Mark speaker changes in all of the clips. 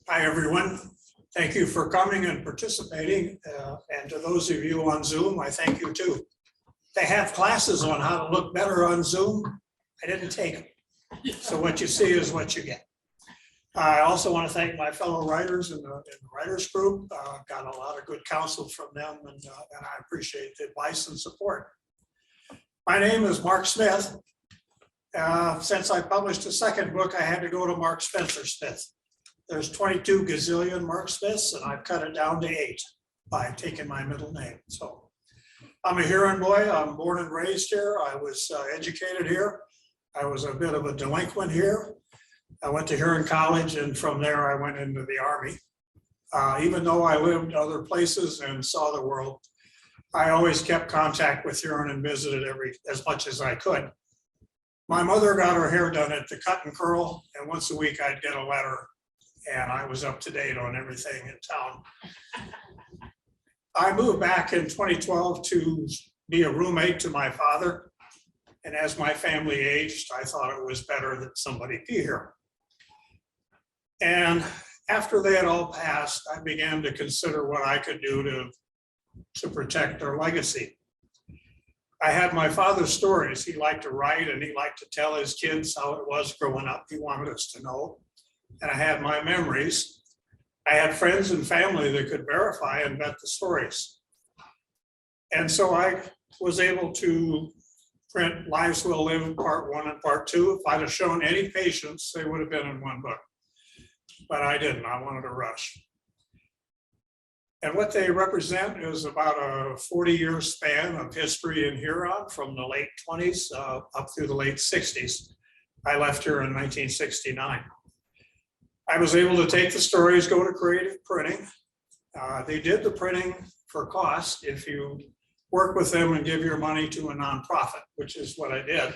Speaker 1: Hi, everyone. Thank you for coming and participating. And to those of you on Zoom, I thank you too. They have classes on how to look better on Zoom. I didn't take them. So what you see is what you get. I also want to thank my fellow writers in the writers group. Got a lot of good counsel from them, and I appreciate the advice and support. My name is Mark Smith. Since I published a second book, I had to go to Mark Spencer Smith. There's 22 gazillion Mark Smiths, and I've cut it down to 8 by taking my middle name. So I'm a Huron boy. I'm born and raised here. I was educated here. I was a bit of a delinquent here. I went to Huron College, and from there I went into the Army. Even though I lived other places and saw the world, I always kept contact with Huron and visited as much as I could. My mother got her hair done at the cut and curl, and once a week I'd get a letter, and I was up to date on everything in town. I moved back in 2012 to be a roommate to my father. And as my family aged, I thought it was better that somebody be here. And after they had all passed, I began to consider what I could do to protect their legacy. I had my father's stories. He liked to write, and he liked to tell his kids how it was growing up. He wanted us to know. And I had my memories. I had friends and family that could verify and vet the stories. And so I was able to print Lives Will Live Part 1 and Part 2. If I'd have shown any patience, they would have been in one book. But I didn't. I wanted to rush. And what they represent is about a 40-year span of history in Huron from the late 20s up through the late 60s. I left here in 1969. I was able to take the stories, go to creative printing. They did the printing for cost if you work with them and give your money to a nonprofit, which is what I did.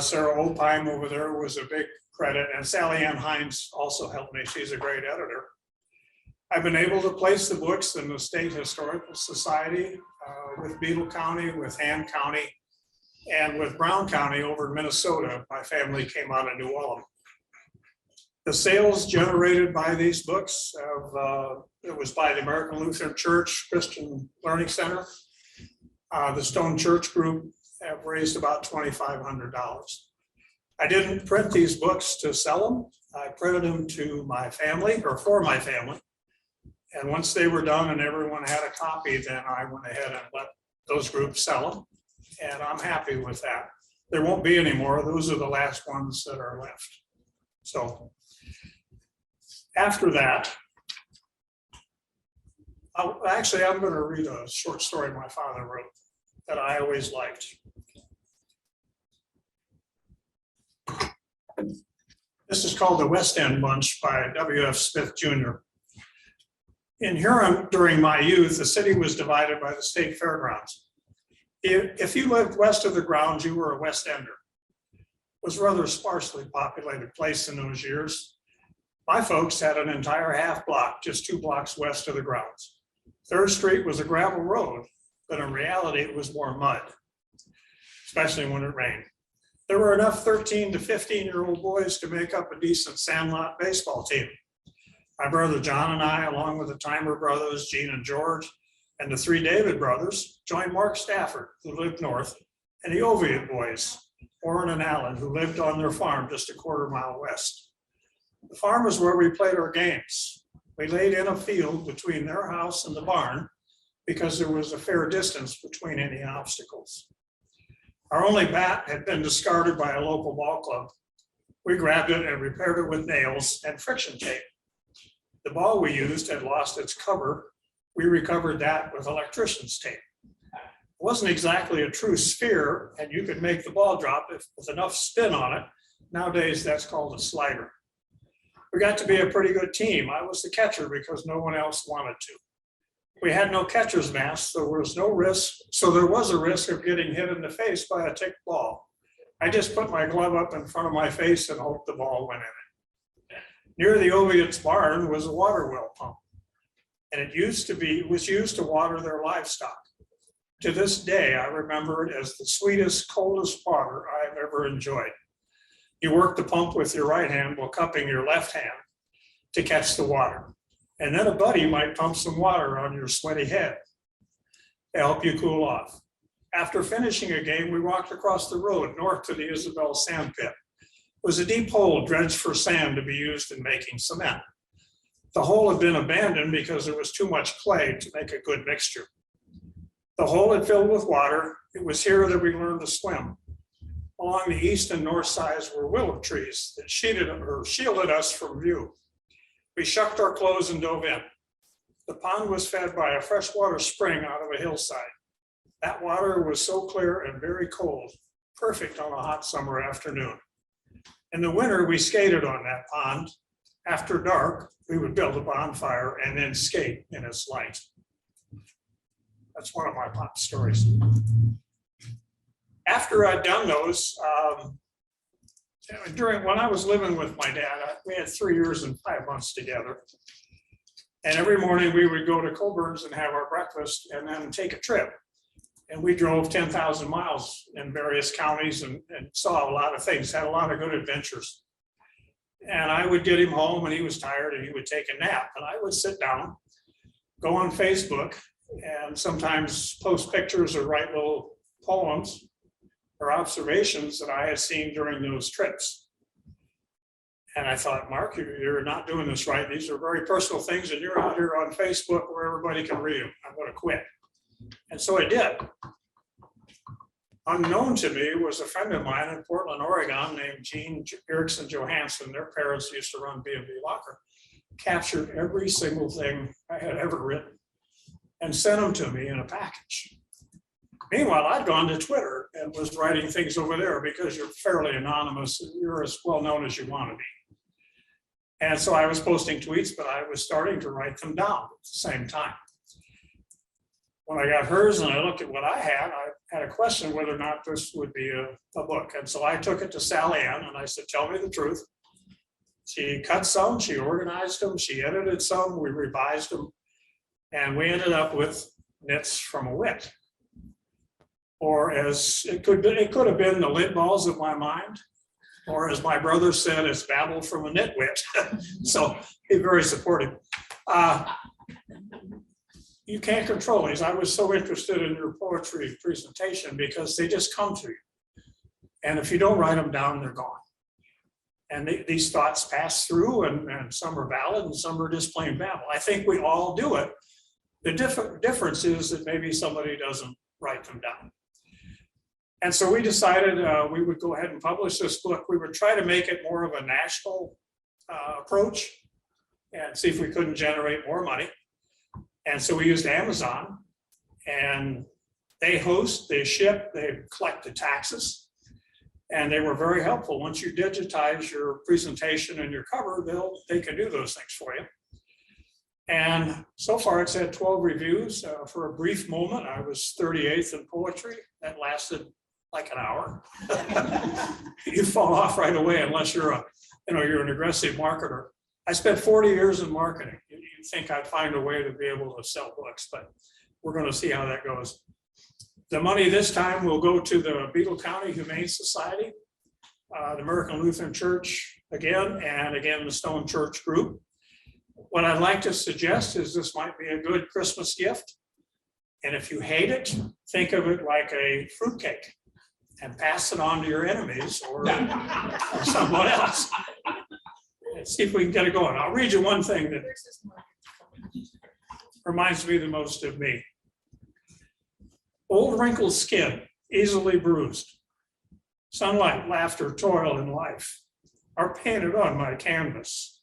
Speaker 1: Sarah Opheim over there was a big credit, and Sally Ann Hines also helped me. She's a great editor. I've been able to place the books in the State Historical Society with Beadle County, with Han County, and with Brown County over in Minnesota. My family came out of New Ulm. The sales generated by these books, it was by the American Lutheran Church Christian Learning Center. The Stone Church Group have raised about $2,500. I didn't print these books to sell them. I printed them to my family, or for my family. And once they were done and everyone had a copy, then I went ahead and let those groups sell them. And I'm happy with that. There won't be any more. Those are the last ones that are left. So after that, I'm going to read a short story my father wrote that I always liked. This is called The West End Bunch by W.F. Smith Jr. In Huron, during my youth, the city was divided by the state fairgrounds. If you lived west of the grounds, you were a West Ender. It was a rather sparsely populated place in those years. My folks had an entire half block, just 2 blocks west of the grounds. 3rd Street was a gravel road, but in reality, it was more mud, especially when it rained. There were enough 13 to 15-year-old boys to make up a decent sandlot baseball team. My brother John and I, along with the Timer brothers, Gene and George, and the 3 David brothers, joined Mark Stafford, who lived north, and the Oviatt boys, Warren and Allen, who lived on their farm just a quarter-mile west. The farm was where we played our games. We laid in a field between their house and the barn because there was a fair distance between any obstacles. Our only bat had been discarded by a local ball club. We grabbed it and repaired it with nails and friction tape. The ball we used had lost its cover. We recovered that with electrician's tape. It wasn't exactly a true sphere, and you could make the ball drop with enough spin on it. Nowadays, that's called a slider. We got to be a pretty good team. I was the catcher because no one else wanted to. We had no catcher's mask, so there was no risk. So there was a risk of getting hit in the face by a ticked ball. I just put my glove up in front of my face and hoped the ball went in it. Near the Oviatt's barn was a water well pump, and it was used to water their livestock. To this day, I remember it as the sweetest, coldest water I've ever enjoyed. You work the pump with your right hand while cupping your left hand. to catch the water. And then a buddy might pump some water on your sweaty head to help you cool off. After finishing a game, we walked across the road north to the Isabel sand pit. It was a deep hole dredged for sand to be used in making cement. The hole had been abandoned because there was too much clay to make a good mixture. The hole had filled with water. It was here that we learned to swim. Along the east and north sides were willow trees that shielded us from view. We shucked our clothes and dove in. The pond was fed by a freshwater spring out of a hillside. That water was so clear and very cold, perfect on a hot summer afternoon. In the winter, we skated on that pond. After dark, we would build a bonfire and then skate in its light. That's one of my pop stories. After I'd done those, when I was living with my dad, we had 3 years and 5 months together. And every morning we would go to Colburn's and have our breakfast and then take a trip. And we drove 10,000 miles in various counties and saw a lot of things, had a lot of good adventures. And I would get him home and he was tired and he would take a nap. And I would sit down, go on Facebook, and sometimes post pictures or write little poems or observations that I had seen during those trips. And I thought, Mark, you're not doing this right. These are very personal things and you're out here on Facebook where everybody can read them. I'm going to quit. And so I did. Unknown to me was a friend of mine in Portland, Oregon, named Gene Erickson Johansson. Their parents used to run B&B Locker. Captured every single thing I had ever written and sent them to me in a package. Meanwhile, I'd gone to Twitter and was writing things over there because you're fairly anonymous. You're as well known as you want to be. And so I was posting tweets, but I was starting to write them down at the same time. When I got hers and I looked at what I had a question whether or not this would be a book. And so I took it to Sally Ann and I said, tell me the truth. She cut some, she organized them, she edited some, we revised them, and we ended up with Knits from a Wit. Or as it could have been the lint balls of my mind, or as my brother said, it's babble from a nitwit. So he's very supportive. You can't control these. I was so interested in your poetry presentation because they just come to you. And if you don't write them down, they're gone. And these thoughts pass through and some are valid and some are just plain babble. I think we all do it. The difference is that maybe somebody doesn't write them down. And so we decided we would go ahead and publish this book. We would try to make it more of a national approach and see if we couldn't generate more money. And so we used Amazon, and they host, they ship, they collect the taxes, and they were very helpful. Once you digitize your presentation and your cover, they can do those things for you. And so far it's had 12 reviews. For a brief moment, I was 38th in poetry. That lasted like an hour. You fall off right away unless you're an aggressive marketer. I spent 40 years in marketing. You'd think I'd find a way to be able to sell books, but we're going to see how that goes. The money this time will go to the Beetle County Humane Society, the American Lutheran Church again, and again, the Stone Church Group. What I'd like to suggest is this might be a good Christmas gift. And if you hate it, think of it like a fruitcake and pass it on to your enemies or someone else. Let's see if we can get it going. I'll read you one thing that reminds me the most of me. Old wrinkled skin, easily bruised. Sunlight, laughter, toil, and life are painted on my canvas.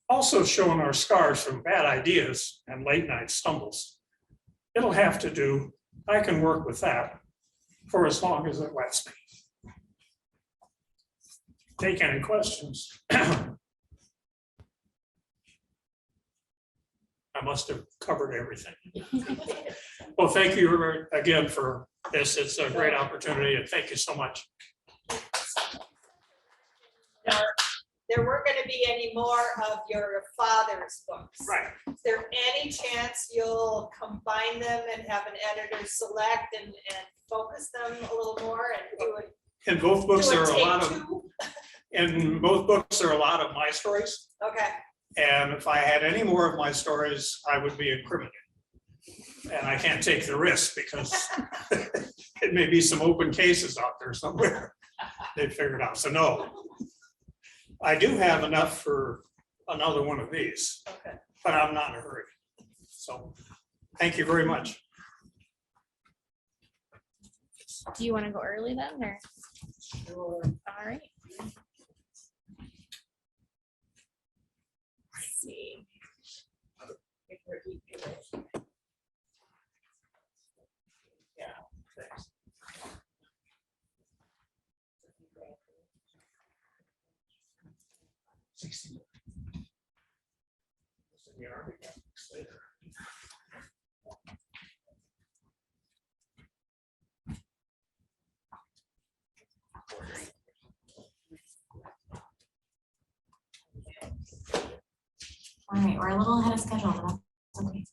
Speaker 1: Also shown are scars from bad ideas and late night stumbles. It'll have to do. I can work with that for as long as it lets me. Take any questions. I must have covered everything. Well, thank you again for this. It's a great opportunity, and thank you so much.
Speaker 2: There weren't going to be any more of your father's books.
Speaker 1: Right.
Speaker 2: Is there any chance you'll combine them and have an editor select and focus them a little more and do it?
Speaker 1: In both books, there are a lot of.
Speaker 2: Two?
Speaker 1: In both books, there are a lot of my stories.
Speaker 2: Okay.
Speaker 1: And if I had any more of my stories, I would be incriminated. And I can't take the risk because it may be some open cases out there somewhere they figured out. So no, I do have enough for another one of these,
Speaker 2: Okay.
Speaker 1: but I'm not in a hurry. So thank you very much.
Speaker 3: Do you want to go early then, or?
Speaker 2: Sure.
Speaker 3: All right. Let's see.
Speaker 1: Yeah, thanks.
Speaker 4: All right, we're a little ahead of schedule, but that's okay.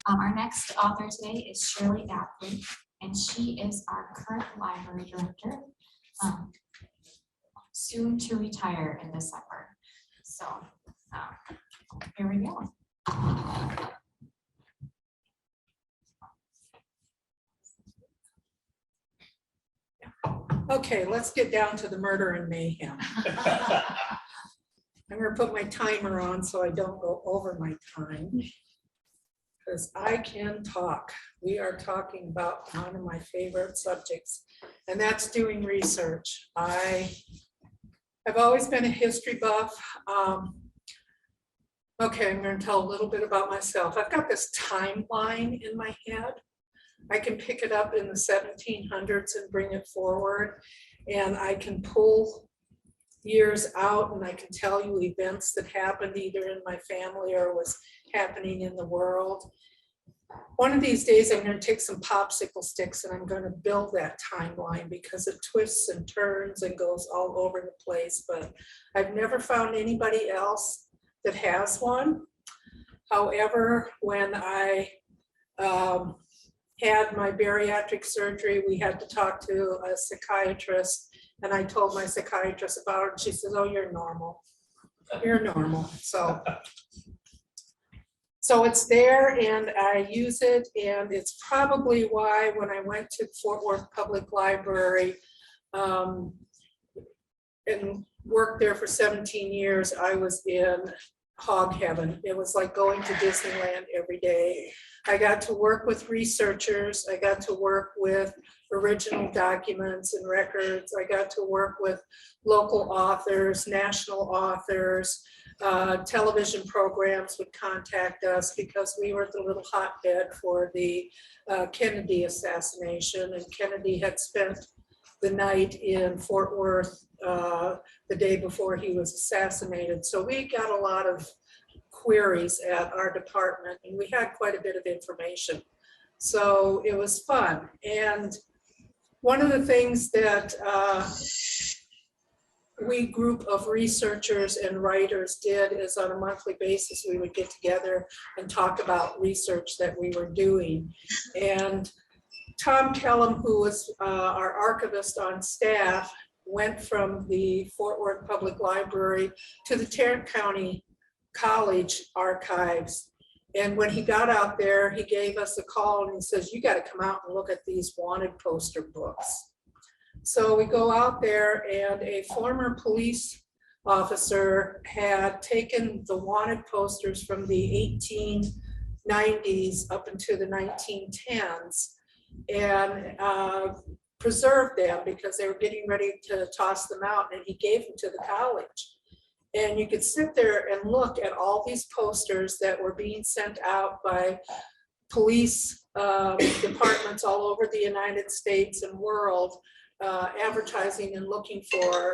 Speaker 4: Our next author today is Shirley Apley, and she is our current library director, soon to retire in December. So here we go.
Speaker 5: Okay, let's get down to the murder and mayhem. I'm gonna put my timer on so I don't go over my time. Because I can talk. We are talking about one of my favorite subjects, and that's doing research. I have always been a history buff. Okay, I'm gonna tell a little bit about myself. I've got this timeline in my head. I can pick it up in the 1700s and bring it forward, and I can pull years out and I can tell you events that happened either in my family or was happening in the world. One of these days I'm going to take some popsicle sticks and I'm going to build that timeline because it twists and turns and goes all over the place, but I've never found anybody else that has one. However, when I had my bariatric surgery, we had to talk to a psychiatrist, and I told my psychiatrist about it. And she says, "Oh, you're normal. You're normal." So it's there, and I use it, and it's probably why when I went to Fort Worth Public Library and worked there for 17 years, I was in hog heaven. It was like going to Disneyland every day. I got to work with researchers. I got to work with original documents and records. I got to work with local authors, national authors. Television programs would contact us because we were the little hotbed for the Kennedy assassination, and Kennedy had spent the night in Fort Worth the day before he was assassinated. So we got a lot of queries at our department, and we had quite a bit of information. So it was fun. And one of the things that we group of researchers and writers did is on a monthly basis, we would get together and talk about research that we were doing. And Tom Kellum, who was our archivist on staff, went from the Fort Worth Public Library to the Tarrant County College archives. And when he got out there, he gave us a call and he says, "You got to come out and look at these wanted poster books." So we go out there, and a former police officer had taken the wanted posters from the 1890s up into the 1910s and preserved them because they were getting ready to toss them out, and he gave them to the college. And you could sit there and look at all these posters that were being sent out by police departments all over the United States and world, advertising and looking for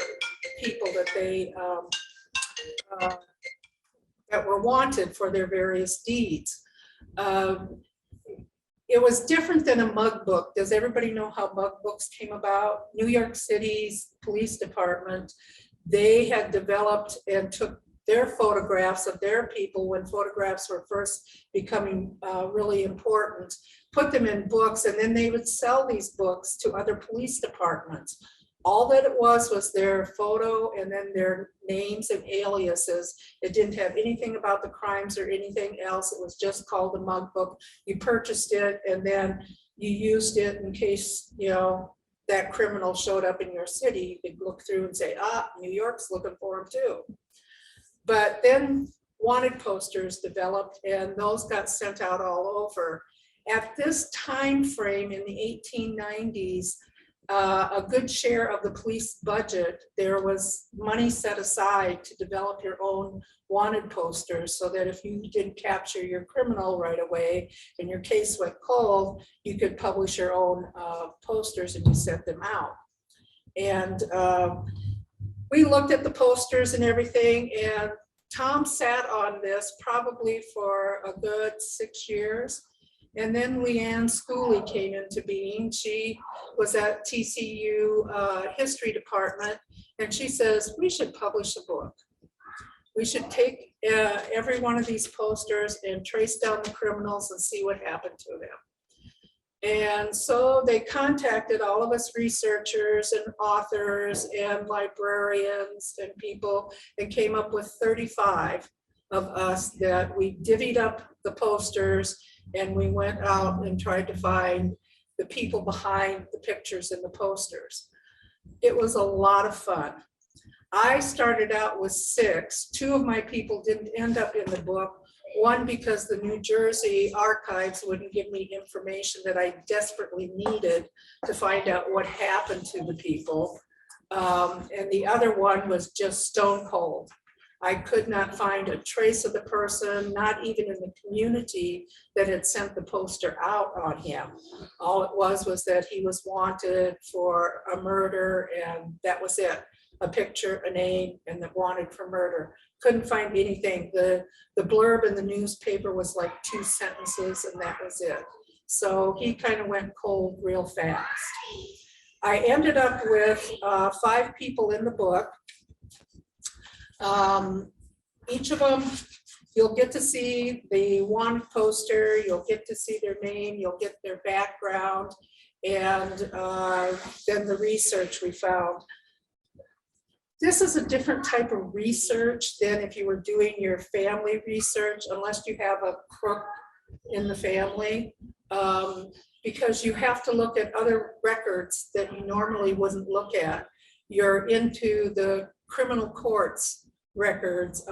Speaker 5: people that they that were wanted for their various deeds. It was different than a mug book. Does everybody know how mug books came about? New York City's police department, they had developed and took their photographs of their people when photographs were first becoming really important, put them in books, and then they would sell these books to other police departments. All that it was their photo and then their names and aliases. It didn't have anything about the crimes or anything else. It was just called a mug book. You purchased it and then you used it in case, you know, that criminal showed up in your city. You could look through and say, ah, New York's looking for him too. But then wanted posters developed and those got sent out all over. At this time frame in the 1890s, a good share of the police budget, there was money set aside to develop your own wanted posters so that if you didn't capture your criminal right away and your case went cold, you could publish your own posters and you sent them out. And we looked at the posters and everything, and Tom sat on this probably for a good 6 years. And then Leanne Schooley came into being. She was at TCU history department, and she says, we should publish a book. We should take every one of these posters and trace down the criminals and see what happened to them. And so they contacted all of us researchers and authors and librarians and people and came up with 35 of us that we divvied up the posters and we went out and tried to find the people behind the pictures in the posters. It was a lot of fun. I started out with 6. 2 of my people didn't end up in the book. One, because the New Jersey archives wouldn't give me information that I desperately needed to find out what happened to the people. And the other one was just stone cold. I could not find a trace of the person, not even in the community that had sent the poster out on him. All it was that he was wanted for a murder, and that was it. A picture, a name, and the wanted for murder. Couldn't find anything. The blurb in the newspaper was like 2 sentences, and that was it. So he kind of went cold real fast. I ended up with 5 people in the book. Each of them, you'll get to see the wanted poster, you'll get to see their name, you'll get their background, and then the research we found. This is a different type of research than if you were doing your family research, unless you have a crook in the family, because you have to look at other records that you normally wouldn't look at. You're into the criminal courts records.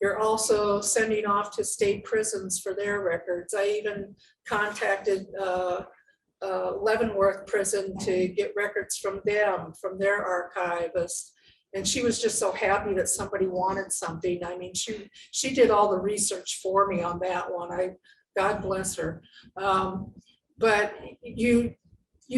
Speaker 5: You're also sending off to state prisons for their records. I even contacted Leavenworth prison to get records from them, from their archivist. And she was just so happy that somebody wanted something. I mean, she did all the research for me on that one. God bless her. But you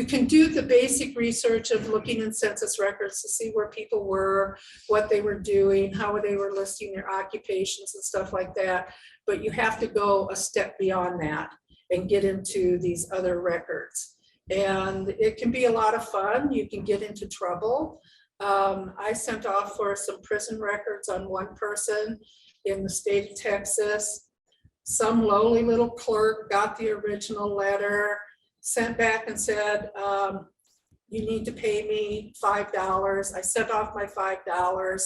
Speaker 5: can do the basic research of looking in census records to see where people were, what they were doing, how they were listing their occupations and stuff like that. But you have to go a step beyond that and get into these other records. And it can be a lot of fun. You can get into trouble. I sent off for some prison records on one person in the state of Texas. Some lowly little clerk got the original letter, sent back and said, you need to pay me $5. I sent off my $5.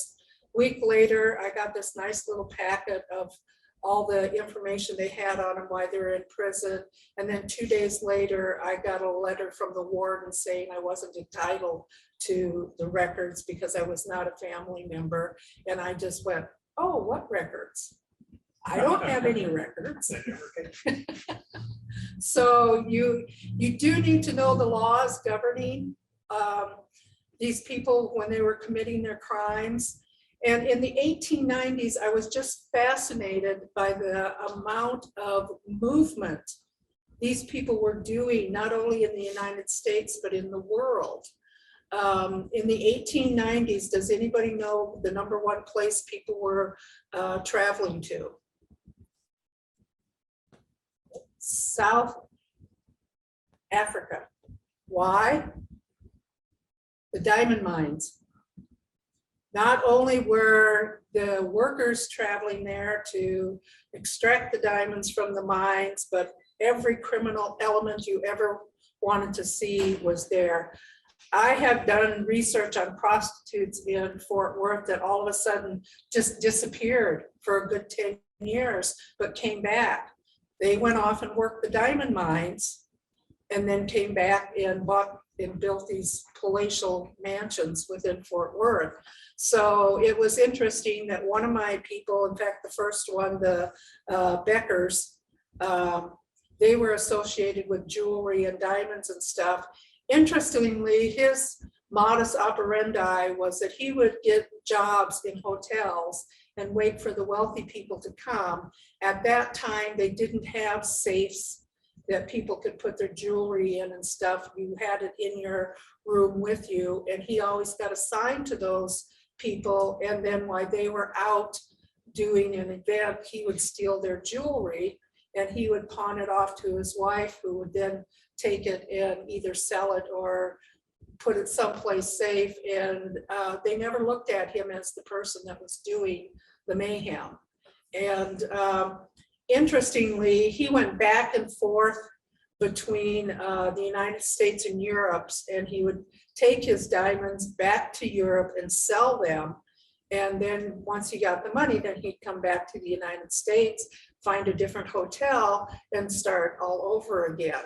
Speaker 5: Week later, I got this nice little packet of all the information they had on them while they were in prison. And then 2 days later, I got a letter from the warden saying I wasn't entitled to the records because I was not a family member. And I just went, oh, what records? I don't have any records. So you do need to know the laws governing these people when they were committing their crimes. And in the 1890s, I was just fascinated by the amount of movement these people were doing, not only in the United States, but in the world. In the 1890s, does anybody know the #1 place people were traveling to? South Africa. Why? The diamond mines. Not only were the workers traveling there to extract the diamonds from the mines, but every criminal element you ever wanted to see was there. I had done research on prostitutes in Fort Worth that all of a sudden just disappeared for a good 10 years, but came back. They went off and worked the diamond mines and then came back and bought and built these palatial mansions within Fort Worth. So it was interesting that one of my people, in fact, the first one, the Beckers, they were associated with jewelry and diamonds and stuff. Interestingly, his modus operandi was that he would get jobs in hotels and wait for the wealthy people to come. At that time, they didn't have safes that people could put their jewelry in and stuff. You had it in your room with you, and he always got assigned to those people. And then while they were out doing an event, he would steal their jewelry and he would pawn it off to his wife, who would then take it and either sell it or put it someplace safe. And they never looked at him as the person that was doing the mayhem. And interestingly, he went back and forth between the United States and Europe, and he would take his diamonds back to Europe and sell them. And then once he got the money, then he'd come back to the United States, find a different hotel, and start all over again.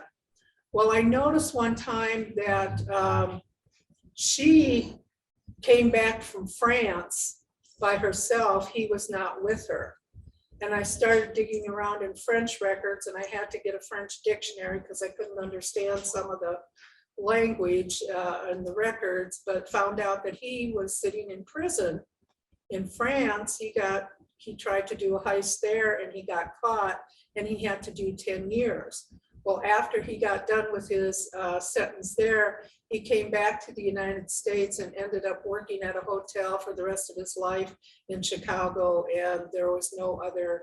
Speaker 5: Well, I noticed one time that she came back from France by herself. He was not with her. And I started digging around in French records, and I had to get a French dictionary because I couldn't understand some of the language in the records, but found out that he was sitting in prison in France. He tried to do a heist there and he got caught, and he had to do 10 years. Well, after he got done with his sentence there, he came back to the United States and ended up working at a hotel for the rest of his life in Chicago, and there was no other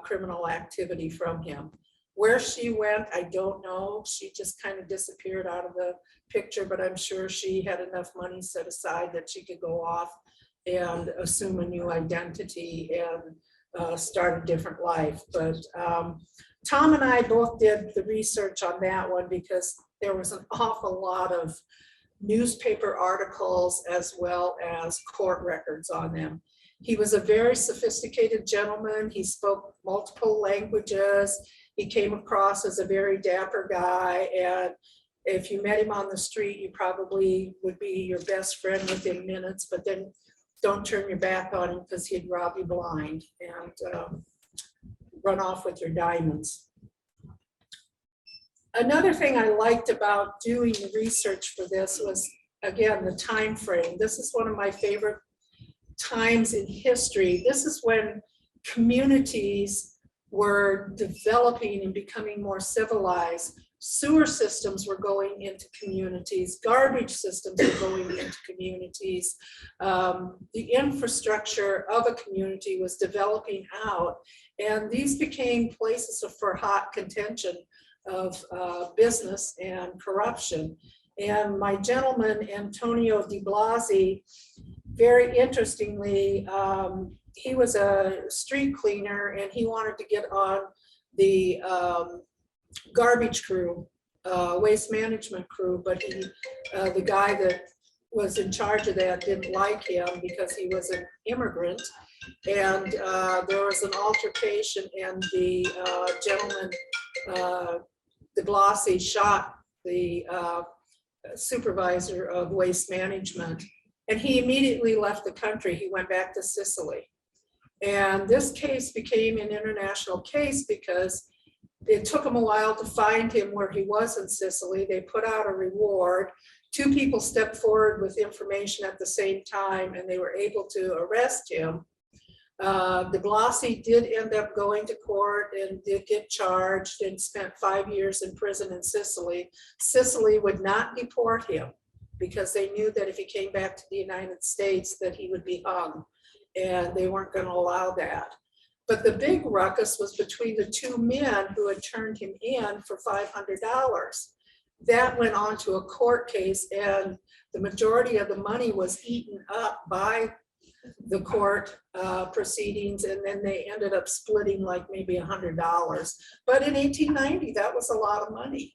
Speaker 5: criminal activity from him. Where she went, I don't know. She just kind of disappeared out of the picture, but I'm sure she had enough money set aside that she could go off and assume a new identity and start a different life. But Tom and I both did the research on that one because there was an awful lot of newspaper articles as well as court records on them. He was a very sophisticated gentleman. He spoke multiple languages. He came across as a very dapper guy, and if you met him on the street, you probably would be your best friend within minutes, but then don't turn your back on him because he'd rob you blind and run off with your diamonds. Another thing I liked about doing the research for this was, again, the time frame. This is one of my favorite times in history. This is when communities were developing and becoming more civilized. Sewer systems were going into communities, garbage systems were going into communities. The infrastructure of a community was developing out, and these became places for hot contention of business and corruption. And my gentleman, Antonio de Blasi, very interestingly, he was a street cleaner and he wanted to get on the garbage crew, waste management crew, but the guy that was in charge of that didn't like him because he was an immigrant. And there was an altercation, and the gentleman, de Blasi, shot the supervisor of waste management, and he immediately left the country. He went back to Sicily. And this case became an international case because it took them a while to find him where he was in Sicily. They put out a reward. 2 people stepped forward with information at the same time, and they were able to arrest him. De Blasi did end up going to court and did get charged and spent 5 years in prison in Sicily. Sicily would not deport him because they knew that if he came back to the United States that he would be hung, and they weren't going to allow that. But the big ruckus was between the 2 men who had turned him in for $500. That went on to a court case, and the majority of the money was eaten up by the court proceedings, and then they ended up splitting like maybe $100. But in 1890, that was a lot of money.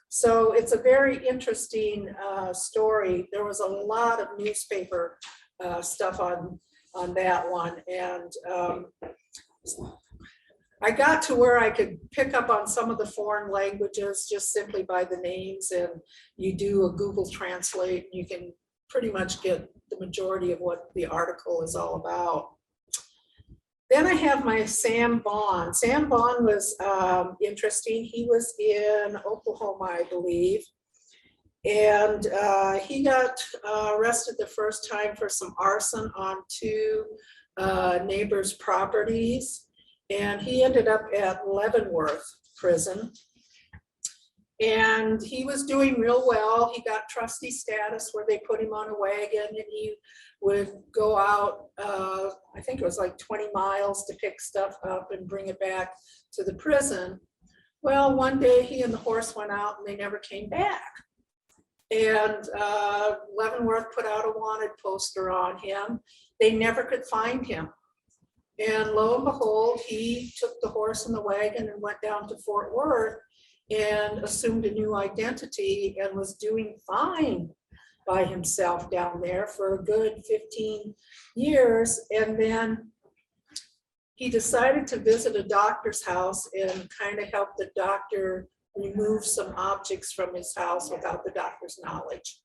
Speaker 5: So it's a very interesting story. There was a lot of newspaper stuff on that one. And I got to where I could pick up on some of the foreign languages just simply by the names, and you do a Google Translate, and you can pretty much get the majority of what the article is all about. Then I have my Sam Bond. Sam Bond was interesting. He was in Oklahoma, I believe. And he got arrested the first time for some arson on two neighbors' properties. And he ended up at Leavenworth Prison. And he was doing real well. He got trustee status where they put him on a wagon, and he would go out, I think it was like 20 miles to pick stuff up and bring it back to the prison. Well, one day he and the horse went out and they never came back. And Leavenworth put out a wanted poster on him. They never could find him. And lo and behold, he took the horse and the wagon and went down to Fort Worth and assumed a new identity and was doing fine by himself down there for a good 15 years. And then he decided to visit a doctor's house and kind of help the doctor remove some objects from his house without the doctor's knowledge.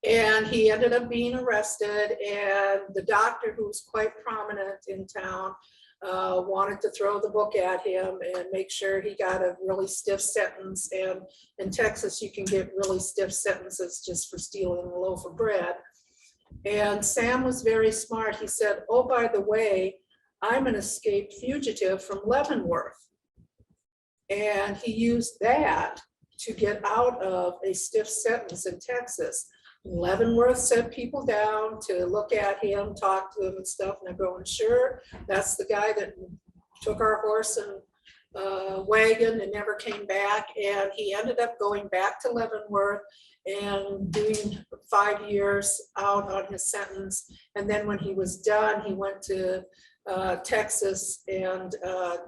Speaker 5: And he ended up being arrested, and the doctor, who was quite prominent in town, wanted to throw the book at him and make sure he got a really stiff sentence. And in Texas, you can get really stiff sentences just for stealing a loaf of bread. And Sam was very smart. He said, oh, by the way, I'm an escaped fugitive from Leavenworth. And he used that to get out of a stiff sentence in Texas. Leavenworth sent people down to look at him, talk to him and stuff, and they're going, sure, that's the guy that took our horse and wagon and never came back. And he ended up going back to Leavenworth and doing 5 years out on his sentence. And then when he was done, he went to Texas and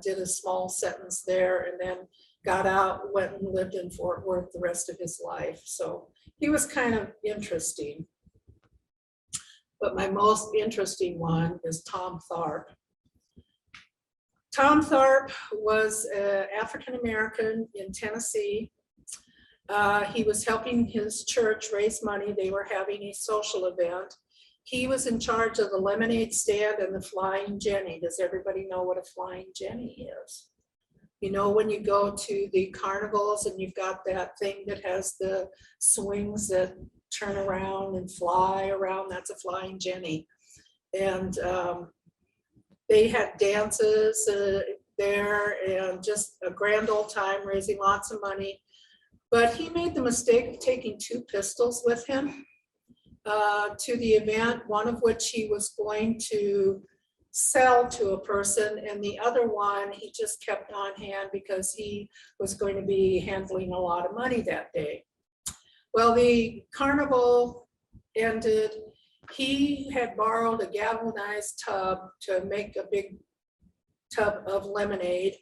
Speaker 5: did a small sentence there, and then got out, went and lived in Fort Worth the rest of his life. So he was kind of interesting. But my most interesting one is Tom Tharp. Tom Tharp was an African-American in Tennessee. He was helping his church raise money. They were having a social event. He was in charge of the lemonade stand and the Flying Jenny. Does everybody know what a Flying Jenny is? You know, when you go to the carnivals and you've got that thing that has the swings that turn around and fly around, that's a Flying Jenny. And they had dances there and just a grand old time raising lots of money. But he made the mistake of taking 2 pistols with him to the event, one of which he was going to sell to a person, and the other one he just kept on hand because he was going to be handling a lot of money that day. Well, the carnival ended. He had borrowed a galvanized tub to make a big tub of lemonade,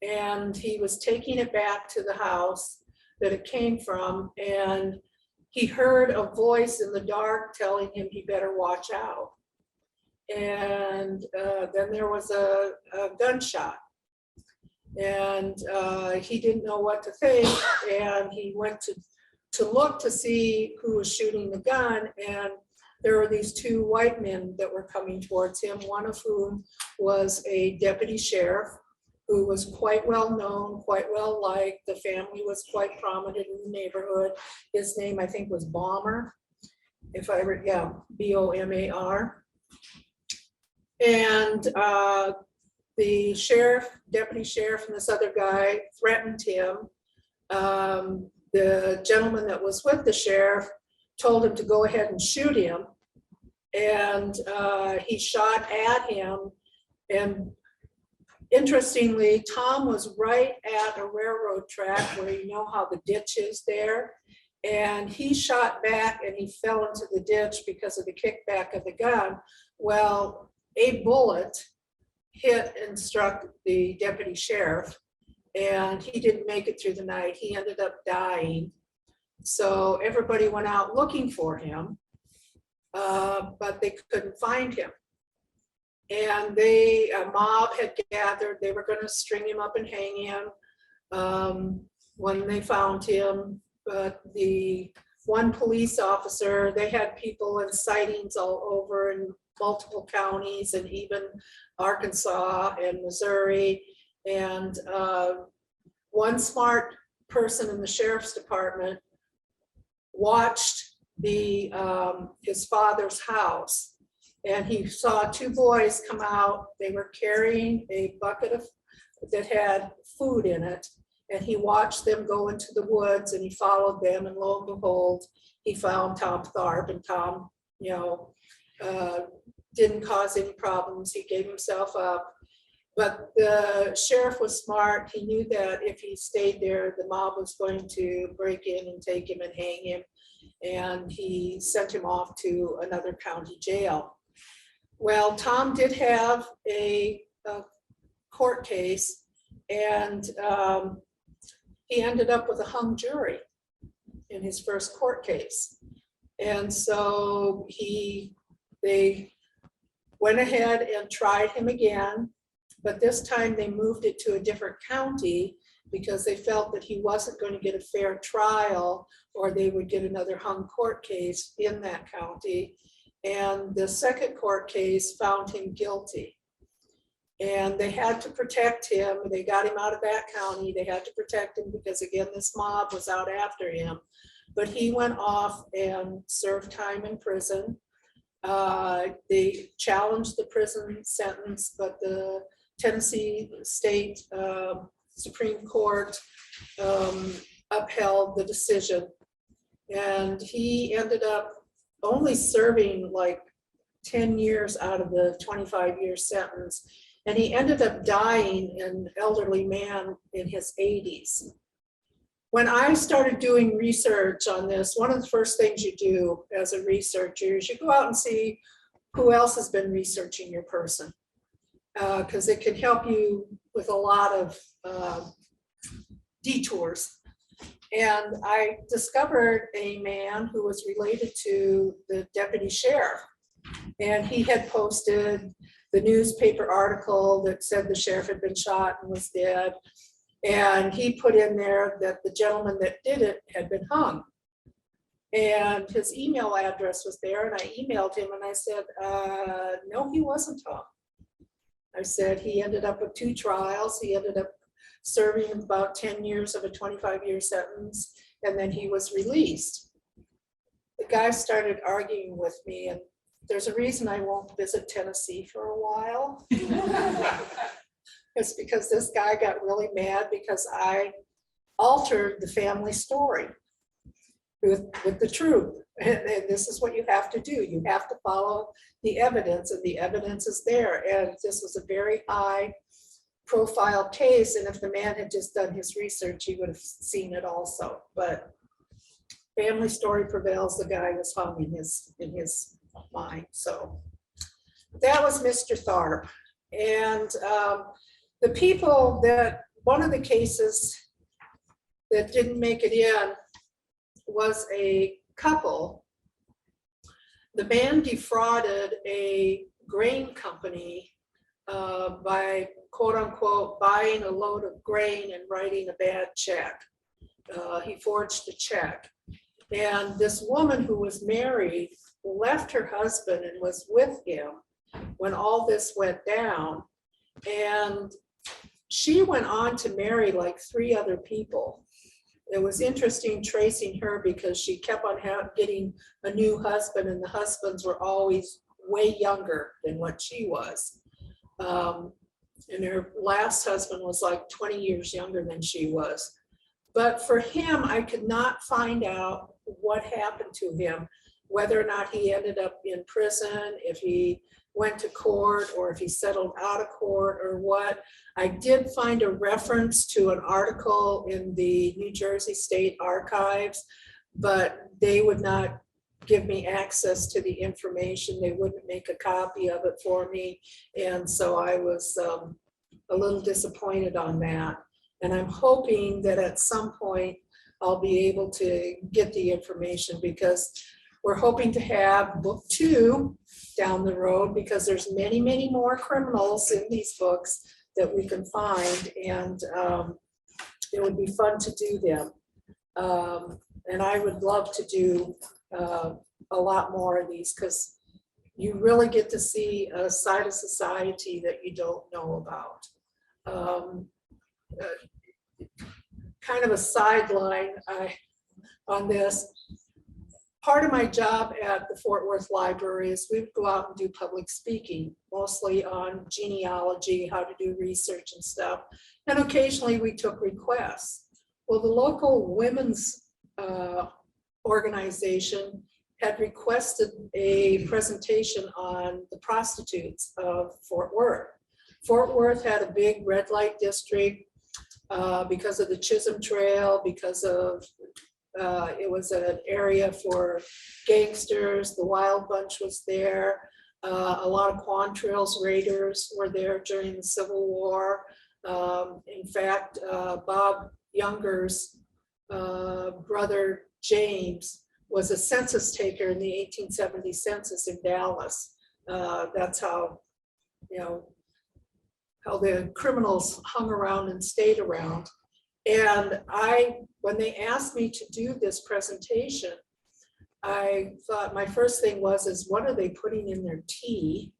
Speaker 5: and he was taking it back to the house that it came from, and he heard a voice in the dark telling him he better watch out. And then there was a gunshot, and he didn't know what to think, and he went to look to see who was shooting the gun, and there were these 2 white men that were coming towards him, one of whom was a deputy sheriff who was quite well known, quite well liked. The family was quite prominent in the neighborhood. His name, I think, was Bomber, B-O-M-A-R. And the sheriff, deputy sheriff, and this other guy threatened him. The gentleman that was with the sheriff told him to go ahead and shoot him. And he shot at him. And interestingly, Tom was right at a railroad track where you know how the ditch is there. And he shot back and he fell into the ditch because of the kickback of the gun. Well, a bullet hit and struck the deputy sheriff, and he didn't make it through the night. He ended up dying. So everybody went out looking for him, but they couldn't find him. And a mob had gathered. They were going to string him up and hang him when they found him. But the one police officer, they had people in sightings all over in multiple counties and even Arkansas and Missouri. And one smart person in the sheriff's department watched his father's house, and he saw two boys come out. They were carrying a bucket that had food in it, and he watched them go into the woods, and he followed them, and lo and behold, he found Tom Tharp. And Tom, didn't cause any problems. He gave himself up. But the sheriff was smart. He knew that if he stayed there, the mob was going to break in and take him and hang him. And he sent him off to another county jail. Well, Tom did have a court case, and he ended up with a hung jury in his first court case. And so they went ahead and tried him again, but this time they moved it to a different county because they felt that he wasn't going to get a fair trial, or they would get another hung court case in that county. And the second court case found him guilty. And they had to protect him. They got him out of that county. They had to protect him because, again, this mob was out after him. But he went off and served time in prison. They challenged the prison sentence, but the Tennessee State Supreme Court upheld the decision. And he ended up only serving like 10 years out of the 25-year sentence. And he ended up dying, an elderly man in his 80s. When I started doing research on this, one of the first things you do as a researcher is you go out and see who else has been researching your person, because it can help you with a lot of detours. And I discovered a man who was related to the deputy sheriff, and he had posted the newspaper article that said the sheriff had been shot and was dead. And he put in there that the gentleman that did it had been hung. And his email address was there, and I emailed him and I said, no, he wasn't hung. I said he ended up with 2 trials. He ended up serving about 10 years of a 25-year sentence, and then he was released. The guy started arguing with me, and there's a reason I won't visit Tennessee for a while. It's because this guy got really mad because I altered the family story with the truth. And this is what you have to do. You have to follow the evidence, and the evidence is there. And this was a very high profile case. And if the man had just done his research, he would have seen it also. But family story prevails. The guy was hung in his mind. So that was Mr. Tharp. And the people that, one of the cases that didn't make it in was a couple. The man defrauded a grain company by, quote unquote, buying a load of grain and writing a bad check. He forged a check. And this woman who was married left her husband and was with him when all this went down. And she went on to marry like 3 other people. It was interesting tracing her because she kept on getting a new husband, and the husbands were always way younger than what she was. And her last husband was like 20 years younger than she was. But for him, I could not find out what happened to him, whether or not he ended up in prison, if he went to court, or if he settled out of court, or what. I did find a reference to an article in the New Jersey State Archives, but they would not give me access to the information. They wouldn't make a copy of it for me. And so I was a little disappointed on that. And I'm hoping that at some point I'll be able to get the information, because we're hoping to have book 2 down the road, because there's many, many more criminals in these books that we can find, and it would be fun to do them. And I would love to do a lot more of these, because you really get to see a side of society that you don't know about. Kind of a sideline on this. Part of my job at the Fort Worth Library is we would go out and do public speaking, mostly on genealogy, how to do research and stuff. And occasionally we took requests. Well, the local women's organization had requested a presentation on the prostitutes of Fort Worth. Fort Worth had a big red light district because of the Chisholm Trail, because of it was an area for gangsters. The Wild Bunch was there. A lot of Quantrill's raiders were there during the Civil War. In fact, Bob Younger's brother James was a census taker in the 1870 census in Dallas. That's how, how the criminals hung around and stayed around. And when they asked me to do this presentation, I thought my first thing is what are they putting in their tea?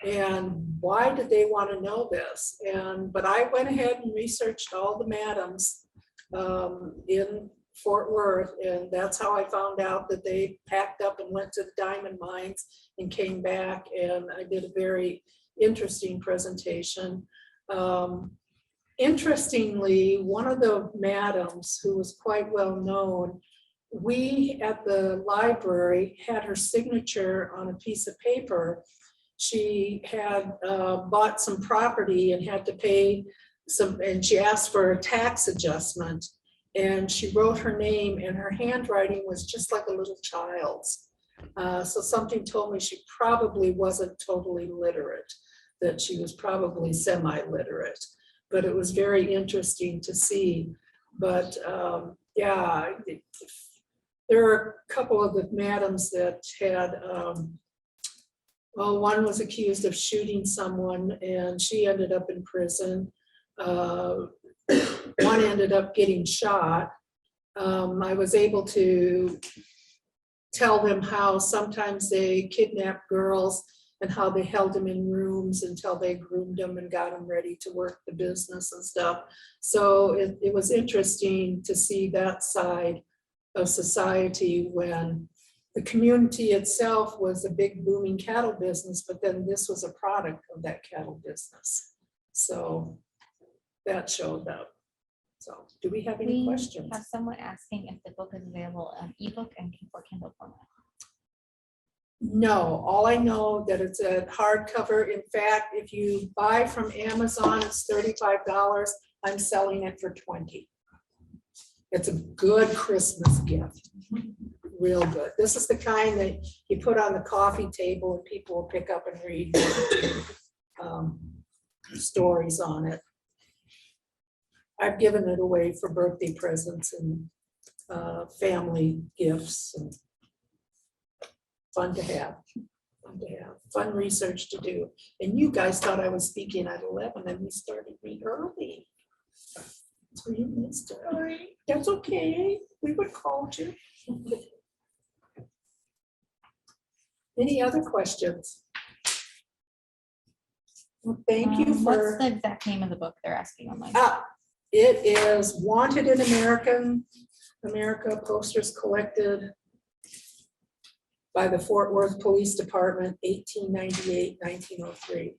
Speaker 5: And why did they want to know this? But I went ahead and researched all the madams in Fort Worth, and that's how I found out that they packed up and went to the diamond mines and came back, and I did a very interesting presentation. Interestingly, one of the madams who was quite well known, we at the library had her signature on a piece of paper. She had bought some property and had to pay some, and she asked for a tax adjustment. And she wrote her name, and her handwriting was just like a little child's. So something told me she probably wasn't totally literate, that she was probably semi-literate. But it was very interesting to see. But yeah, there are a couple of the madams that had, well, one was accused of shooting someone and she ended up in prison. One ended up getting shot. I was able to tell them how sometimes they kidnap girls and how they held them in rooms until they groomed them and got them ready to work the business and stuff. So it was interesting to see that side of society when the community itself was a big booming cattle business, but then this was a product of that cattle business. So that showed up. So do we have any questions?
Speaker 3: Have someone asking if the book is available in ebook and or Kindle format.
Speaker 5: No, all I know that it's a hardcover. In fact, if you buy from Amazon, it's $35. I'm selling it for $20. It's a good Christmas gift. Real good. This is the kind that you put on the coffee table and people will pick up and read stories on it. I've given it away for birthday presents and family gifts, and fun to have, fun research to do. And you guys thought I was speaking at 11 and we started real early. So you missed it. That's okay. We would call you. Any other questions? Well, thank you for.
Speaker 3: What's the exact name of the book they're asking online?
Speaker 5: It is Wanted in America, posters collected by the Fort Worth Police Department, 1898-1903.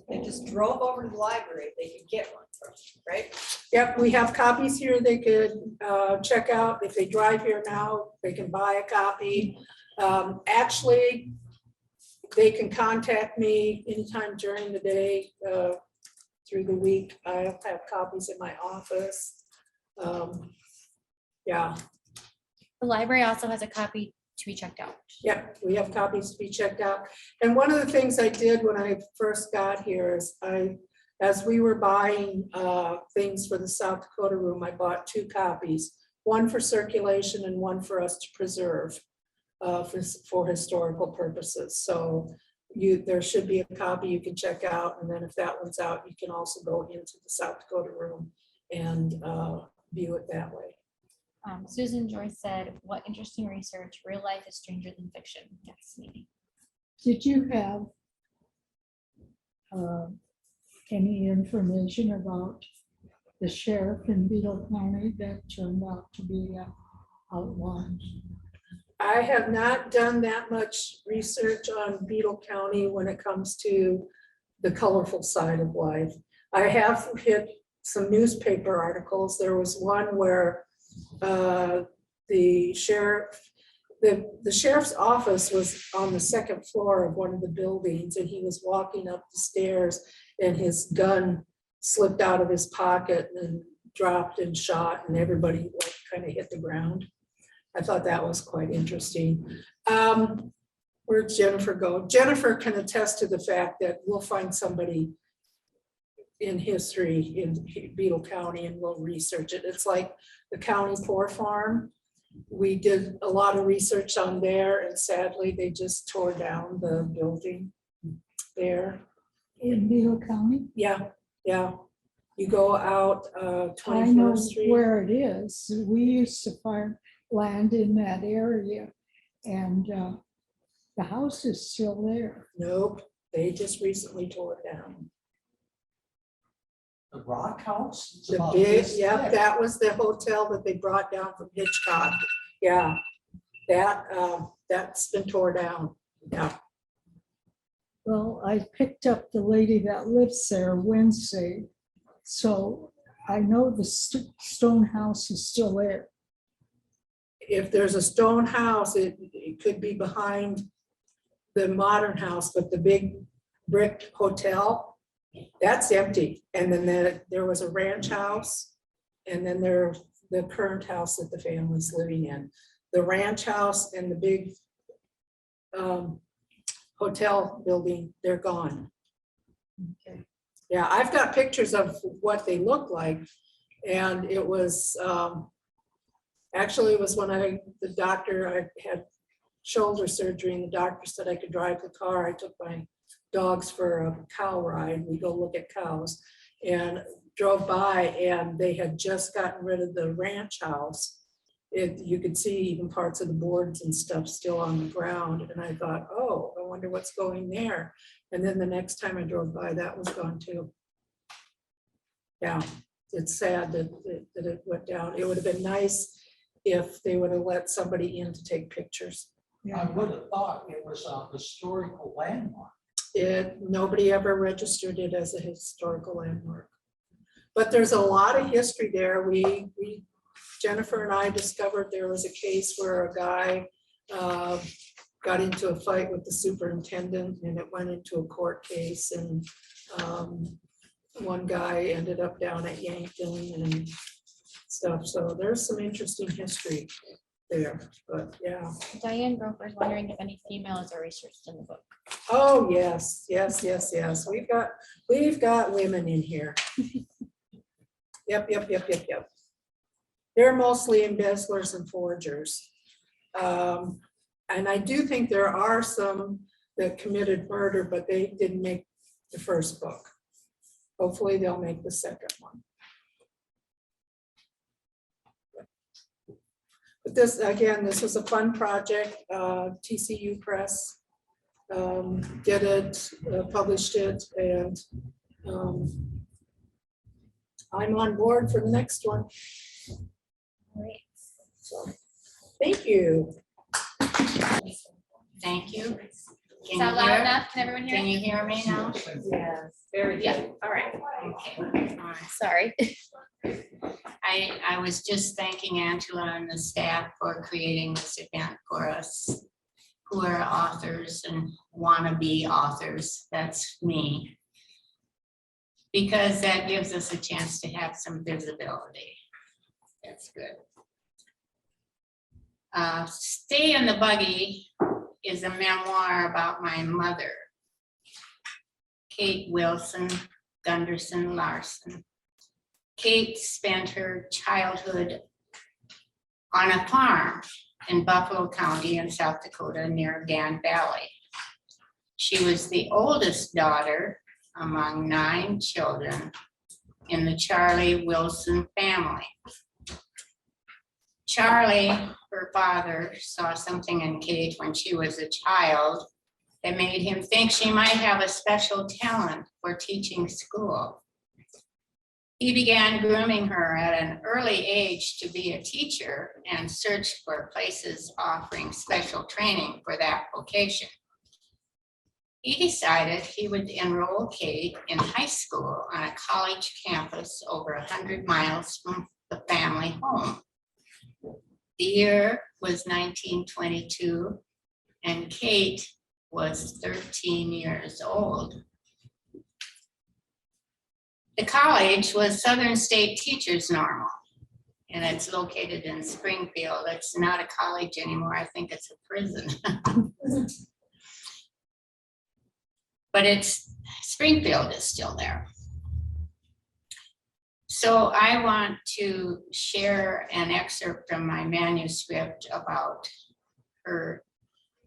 Speaker 2: They just drove over to the library, they could get one from you, right?
Speaker 5: Yep, we have copies here they could check out. If they drive here now, they can buy a copy. Actually, they can contact me anytime during the day, through the week. I have copies in my office. Yeah.
Speaker 3: The library also has a copy to be checked out.
Speaker 5: Yep, we have copies to be checked out. And one of the things I did when I first got here is I as we were buying things for the South Dakota room, I bought 2 copies, one for circulation and one for us to preserve for historical purposes. So there should be a copy you can check out, and then if that one's out, you can also go into the South Dakota room and view it that way.
Speaker 3: Susan Joyce said, what interesting research, real life is stranger than fiction. That's me.
Speaker 6: Did you have any information about the sheriff in Beetle County that turned out to be outlawed?
Speaker 5: I have not done that much research on Beetle County when it comes to the colorful side of life. I have hit some newspaper articles. There was one where the sheriff's office was on the 2nd floor of one of the buildings, and he was walking up the stairs and his gun slipped out of his pocket and dropped and shot, and everybody like kind of hit the ground. I thought that was quite interesting. Where'd Jennifer go? Jennifer can attest to the fact that we'll find somebody in history in Beetle County and we'll research it. It's like the county poor farm. We did a lot of research on there, and sadly they just tore down the building there.
Speaker 6: In Beetle County?
Speaker 5: Yeah, yeah. You go out
Speaker 6: I know
Speaker 5: 21st Street.
Speaker 6: where it is. We used to farm land in that area, and the house is still there.
Speaker 5: Nope, they just recently tore it down.
Speaker 7: The Rock House? It's
Speaker 5: The
Speaker 7: about
Speaker 5: big,
Speaker 7: this
Speaker 5: yeah,
Speaker 7: thick.
Speaker 5: that was the hotel that they brought down from Hitchcock. Yeah, that's been tore down. Yeah,
Speaker 6: Well, I picked up the lady that lives there Wednesday, so I know the stone house is still there.
Speaker 5: if there's a stone house, it could be behind the modern house, but the big brick hotel, that's empty. And then there was a ranch house, and then there's the current house that the family's living in. The ranch house and the big hotel building, they're gone.
Speaker 6: Okay.
Speaker 5: Yeah, I've got pictures of what they look like, and it was actually, it was when I had shoulder surgery, and the doctor said I could drive the car. I took my dogs for a cow ride. We go look at cows, and drove by, and they had just gotten rid of the ranch house. You could see even parts of the boards and stuff still on the ground, and I thought, oh, I wonder what's going there. And then the next time I drove by, that was gone too. Yeah, it's sad that it went down. It would have been nice if they would have let somebody in to take pictures.
Speaker 7: I would have thought it was a historical landmark.
Speaker 5: Nobody ever registered it as a historical landmark. But there's a lot of history there. Jennifer and I discovered there was a case where a guy got into a fight with the superintendent, and it went into a court case, and one guy ended up down at Yankton and stuff. So there's some interesting history there, but yeah.
Speaker 3: Diane Grover is wondering if any females are researched in the book.
Speaker 5: Oh, yes, yes, yes, yes. We've got women in here. Yep. They're mostly embezzlers and forgers. And I do think there are some that committed murder, but they didn't make the first book. Hopefully they'll make the second one. But this, again, this was a fun project. TCU Press did it, published it, and I'm on board for the next one.
Speaker 3: Great.
Speaker 5: So, thank you.
Speaker 8: Thank you.
Speaker 3: Is that loud enough? Can everyone hear
Speaker 8: Can
Speaker 3: me?
Speaker 8: you hear me now?
Speaker 2: Yes, very
Speaker 3: Yeah,
Speaker 2: good.
Speaker 3: all right.
Speaker 8: Okay. All right.
Speaker 3: Sorry.
Speaker 8: I was just thanking Angela and the staff for creating this event for us who are authors and wannabe authors. That's me. Because that gives us a chance to have some visibility. That's good. Stay in the Buggy is a memoir about my mother, Kate Wilson, Gunderson Larson. Kate spent her childhood on a farm in Buffalo County in South Dakota near Gan Valley. She was the oldest daughter among 9 children in the Charlie Wilson family. Charlie, her father, saw something in Kate when she was a child that made him think she might have a special talent for teaching school. He began grooming her at an early age to be a teacher and searched for places offering special training for that vocation. He decided he would enroll Kate in high school on a college campus over 100 miles from the family home. The year was 1922, and Kate was 13 years old. The college was Southern State Teachers Normal, and it's located in Springfield. It's not a college anymore. I think it's a prison. But Springfield is still there. So I want to share an excerpt from my manuscript about her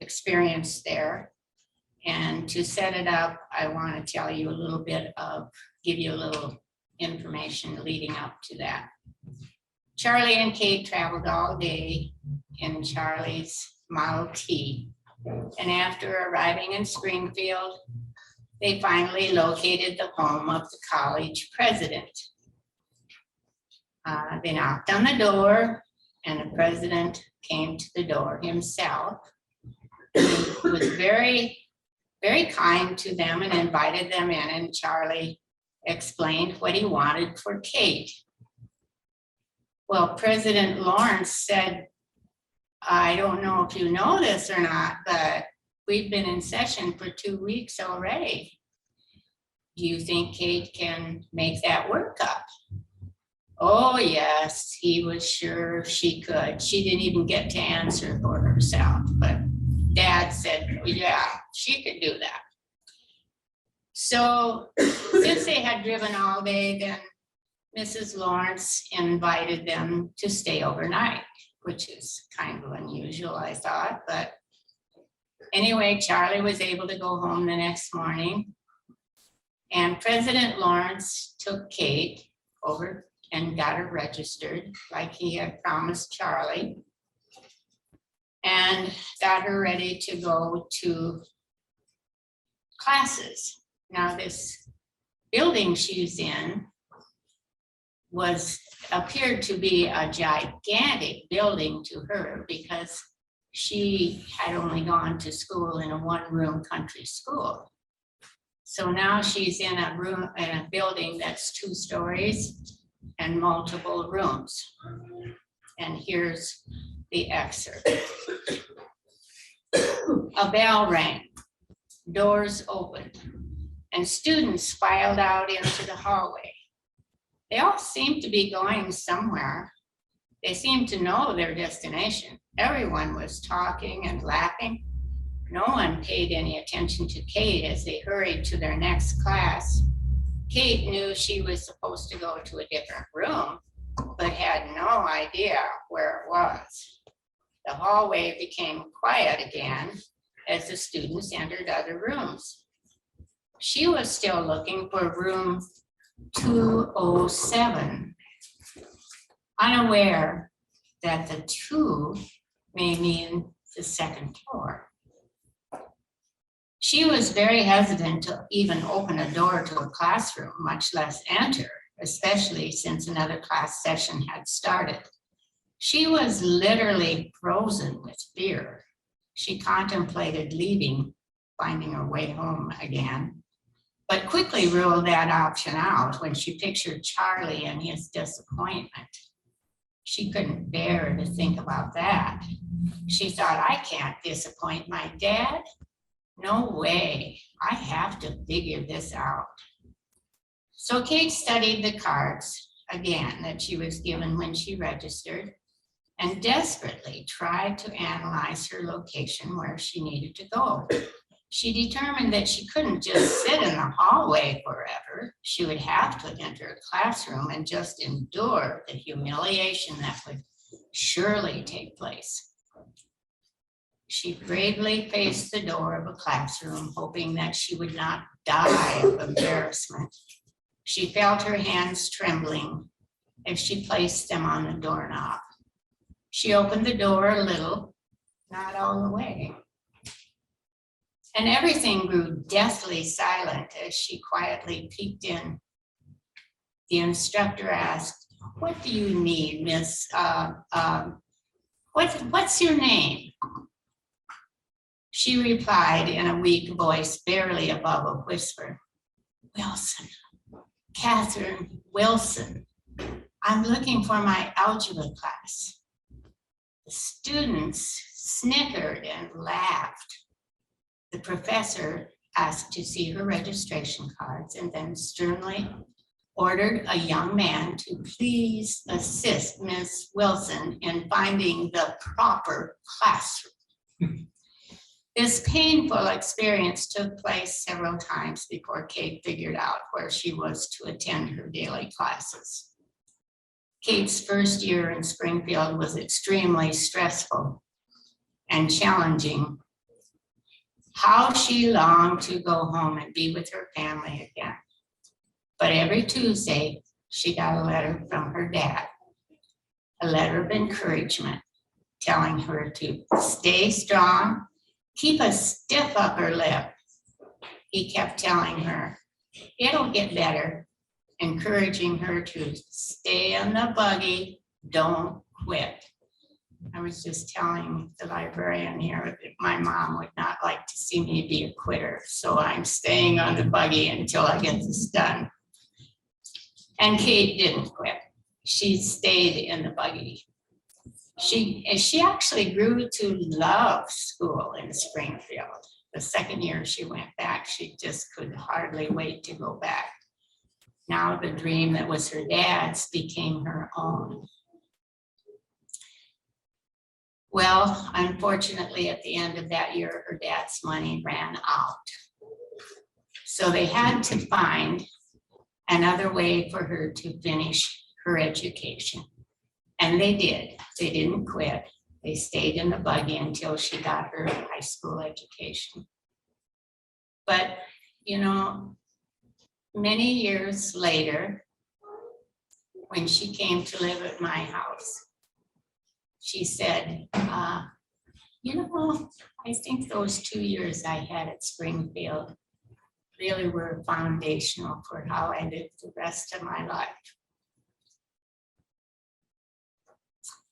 Speaker 8: experience there. And to set it up, I want to tell you a little bit give you a little information leading up to that. Charlie and Kate traveled all day in Charlie's Model T. And after arriving in Springfield, they finally located the home of the college president. They knocked on the door, and the president came to the door himself. He was very, very kind to them and invited them in, and Charlie explained what he wanted for Kate. Well, President Lawrence said, I don't know if you know this or not, but we've been in session for 2 weeks already. Do you think Kate can make that work up? Oh, yes, he was sure she could. She didn't even get to answer for herself, but Dad said, yeah, she could do that. So since they had driven all day, then Mrs. Lawrence invited them to stay overnight, which is kind of unusual, I thought. But anyway, Charlie was able to go home the next morning. And President Lawrence took Kate over and got her registered like he had promised Charlie, and got her ready to go to classes. Now this building she's in appeared to be a gigantic building to her because she had only gone to school in a 1-room country school. So now she's in a building that's 2 stories and multiple rooms. And here's the excerpt. A bell rang, doors opened, and students filed out into the hallway. They all seemed to be going somewhere. They seemed to know their destination. Everyone was talking and laughing. No one paid any attention to Kate as they hurried to their next class. Kate knew she was supposed to go to a different room, but had no idea where it was. The hallway became quiet again as the students entered other rooms. She was still looking for room 207, unaware that the 2 may mean the second floor. She was very hesitant to even open a door to a classroom, much less enter, especially since another class session had started. She was literally frozen with fear. She contemplated leaving, finding her way home again, but quickly ruled that option out when she pictured Charlie and his disappointment. She couldn't bear to think about that. She thought, I can't disappoint my dad. No way, I have to figure this out. So Kate studied the cards again that she was given when she registered and desperately tried to analyze her location where she needed to go. She determined that she couldn't just sit in the hallway forever. She would have to enter a classroom and just endure the humiliation that would surely take place. She bravely faced the door of a classroom, hoping that she would not die of embarrassment. She felt her hands trembling as she placed them on the doorknob. She opened the door a little, not all the way. And everything grew deathly silent as she quietly peeked in. The instructor asked, "What do you need, Miss? What's your name?" She replied in a weak voice, barely above a whisper, "Wilson, Catherine Wilson. I'm looking for my algebra class." The students snickered and laughed. The professor asked to see her registration cards and then sternly ordered a young man to please assist Miss Wilson in finding the proper classroom. This painful experience took place several times before Kate figured out where she was to attend her daily classes. Kate's first year in Springfield was extremely stressful and challenging. How she longed to go home and be with her family again. But every Tuesday, she got a letter from her dad, a letter of encouragement, telling her to stay strong, keep a stiff upper lip. He kept telling her, "It'll get better," encouraging her to stay in the buggy, don't quit. I was just telling the librarian here that my mom would not like to see me be a quitter, so I'm staying on the buggy until I get this done. And Kate didn't quit. She stayed in the buggy. She actually grew to love school in Springfield. The second year she went back, she just could hardly wait to go back. Now the dream that was her dad's became her own. Well, unfortunately, at the end of that year, her dad's money ran out. So they had to find another way for her to finish her education. And they did. They didn't quit. They stayed in the buggy until she got her high school education. But, you know, many years later, when she came to live at my house, she said, you know, I think those 2 years I had at Springfield really were foundational for how I lived the rest of my life.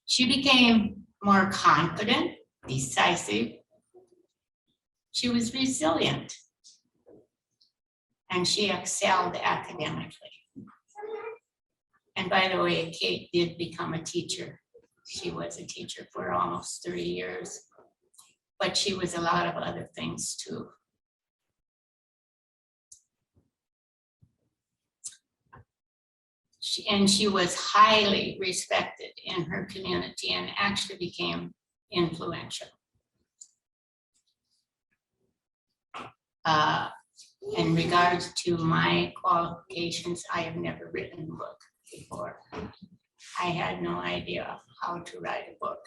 Speaker 8: She became more confident, decisive. She was resilient, and she excelled academically. And by the way, Kate did become a teacher. She was a teacher for almost 30 years, but she was a lot of other things too. She was highly respected in her community and actually became influential. In regards to my qualifications, I have never written a book before. I had no idea how to write a book.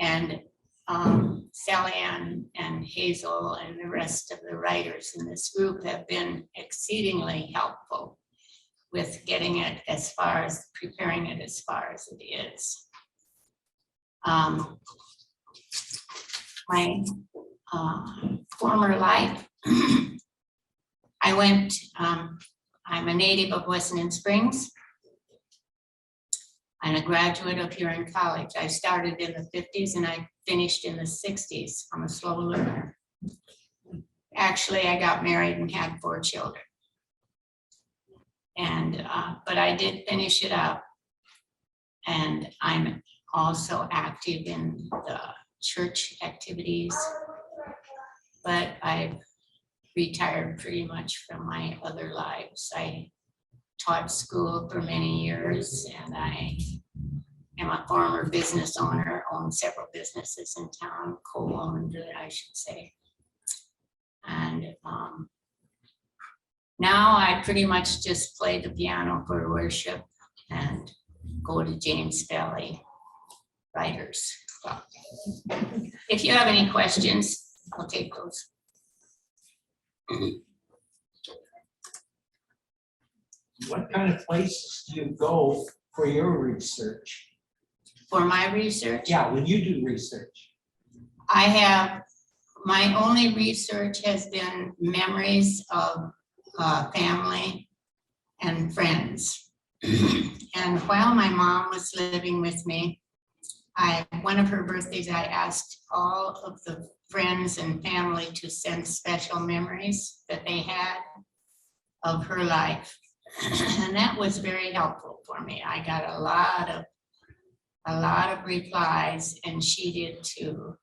Speaker 8: And Sally Ann and Hazel and the rest of the writers in this group have been exceedingly helpful with getting it as far as, preparing it as far as it is. My former life, I'm a native of Wesleyan Springs. I'm a graduate of Huron College. I started in the 50s and I finished in the 60s. I'm a slow learner. Actually, I got married and had 4 children. And, but I did finish it up. And I'm also active in the church activities, but I've retired pretty much from my other lives. I taught school for many years, and I am a former business owner, own several businesses in town, co-owned, I should say. And now I pretty much just play the piano for worship and go to James Valley Writers Club. If you have any questions, I'll take those.
Speaker 7: What kind of places do you go for your research?
Speaker 8: For my research,
Speaker 7: Yeah, when you do research.
Speaker 8: I have, my only research has been memories of family and friends. And while my mom was living with me, one of her birthdays, I asked all of the friends and family to send special memories that they had of her life. And that was very helpful for me. I got a lot of replies, and she did too.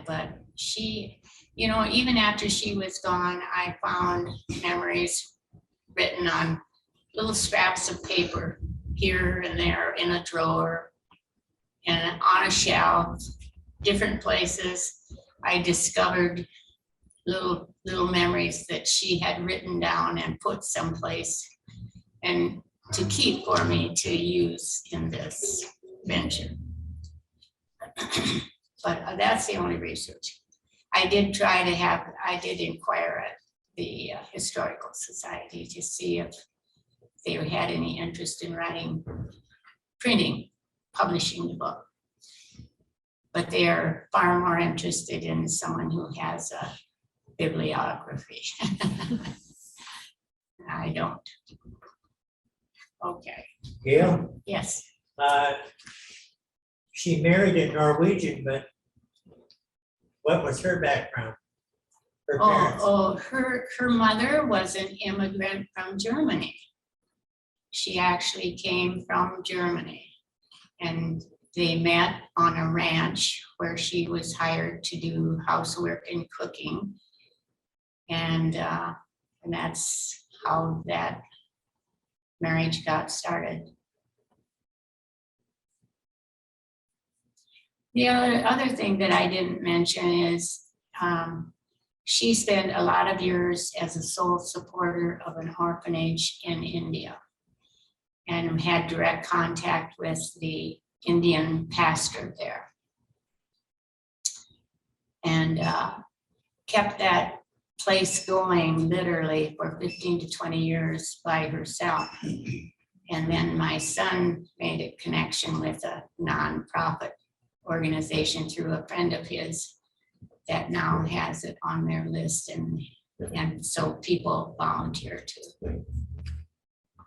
Speaker 8: But she, you know, even after she was gone, I found memories written on little scraps of paper here and there in a drawer and on a shelf, different places. I discovered little memories that she had written down and put someplace and to keep for me to use in this venture. But that's the only research. I did inquire at the Historical Society to see if they had any interest in publishing the book. But they are far more interested in someone who has a bibliography. I don't. Okay,
Speaker 9: Gayle,
Speaker 8: yes.
Speaker 9: she married a Norwegian, but what was her background? Her parents?
Speaker 8: Her mother was an immigrant from Germany. She actually came from Germany, and they met on a ranch where she was hired to do housework and cooking. And that's how that marriage got started. The other thing that I didn't mention is she spent a lot of years as a sole supporter of an orphanage in India and had direct contact with the Indian pastor there. And kept that place going literally for 15 to 20 years by herself. And then my son made a connection with a nonprofit organization through a friend of his that now has it on their list, and so people volunteer to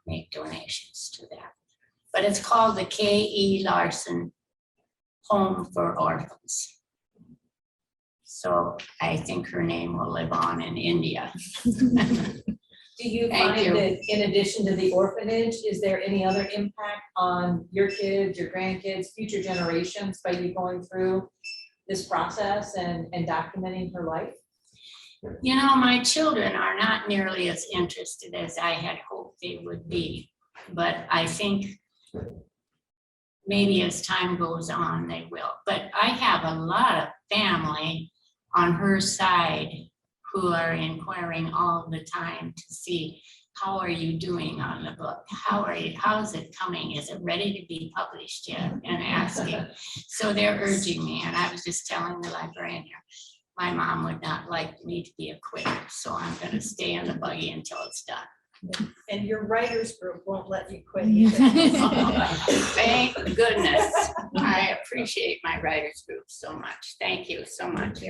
Speaker 8: make donations to that. But it's called the K.E. Larson Home for Orphans. So I think her name will live on in India.
Speaker 10: Do you
Speaker 8: Thank
Speaker 10: find
Speaker 8: you.
Speaker 10: that in addition to the orphanage, is there any other impact on your kids, your grandkids, future generations by you going through this process and documenting her life?
Speaker 8: You know, my children are not nearly as interested as I had hoped they would be, but I think maybe as time goes on, they will. But I have a lot of family on her side who are inquiring all the time to see, how are you doing on the book? How's it coming? Is it ready to be published yet? And asking. So they're urging me, and I was just telling the librarian here, my mom would not like me to be a quitter, so I'm gonna stay in the buggy until it's done.
Speaker 2: And your writers group won't let you quit either.
Speaker 8: Thank goodness. I appreciate my writers group so much. Thank you so much.